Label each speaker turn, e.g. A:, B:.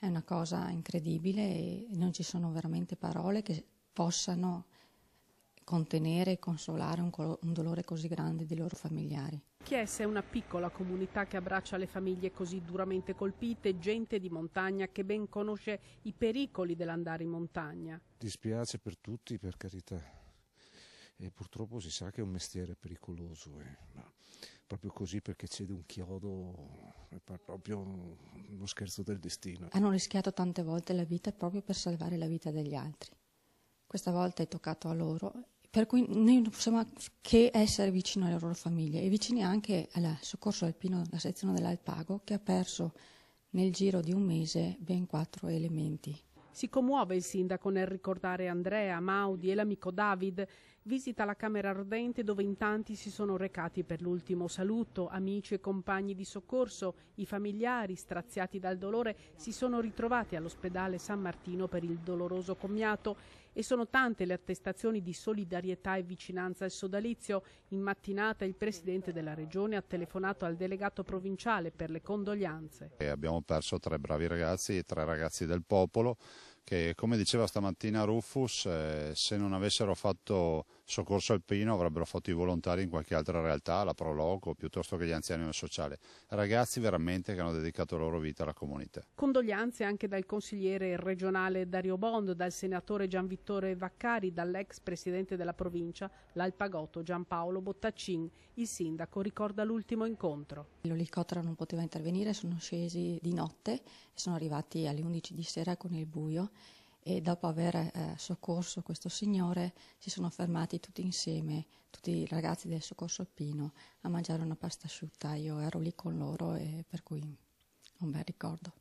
A: È una cosa incredibile e non ci sono veramente parole che possano contenere e consolare un dolore così grande dei loro familiari.
B: Chiesa è una piccola comunità che abbraccia le famiglie così duramente colpite, gente di montagna che ben conosce i pericoli dell'andare in montagna.
C: Dispiace per tutti, per carità, e purtroppo si sa che è un mestiere pericoloso, ma proprio così perché cede un chiodo è proprio uno scherzo del destino.
A: Hanno rischiato tante volte la vita proprio per salvare la vita degli altri. Questa volta è toccato a loro, per cui noi non possiamo che essere vicino alle loro famiglie e vicini anche al soccorso alpino, la sezione dell'Alpago, che ha perso nel giro di un mese ben 4 elementi.
B: Si commuove il sindaco nel ricordare Andrea, Maudi e l'amico David. Visita la Camera Ardente dove in tanti si sono recati per l'ultimo saluto. Amici e compagni di soccorso, i familiari straziati dal dolore si sono ritrovati all'ospedale San Martino per il doloroso commiato e sono tante le attestazioni di solidarietà e vicinanza al sodalizio. In mattinata il presidente della regione ha telefonato al delegato provinciale per le condoglianze.
D: Abbiamo perso 3 bravi ragazzi, 3 ragazzi del popolo che, come diceva stamattina Rufus, se non avessero fatto soccorso alpino avrebbero fatto i volontari in qualche altra realtà, la Proloco piuttosto che gli anziani nel sociale. Ragazzi veramente che hanno dedicato la loro vita alla comunità.
B: Condoglianze anche dal consigliere regionale Dario Bond, dal senatore Gianvittore Vaccari, dall'ex presidente della provincia, l'alpagotto Giampaolo Bottaccin. Il sindaco ricorda l'ultimo incontro.
A: L'elicottero non poteva intervenire, sono scesi di notte e sono arrivati alle 11 di sera con il buio e dopo aver soccorso questo signore si sono fermati tutti insieme, tutti i ragazzi del soccorso alpino, a mangiare una pasta asciutta. Io ero lì con loro e per cui un bel ricordo.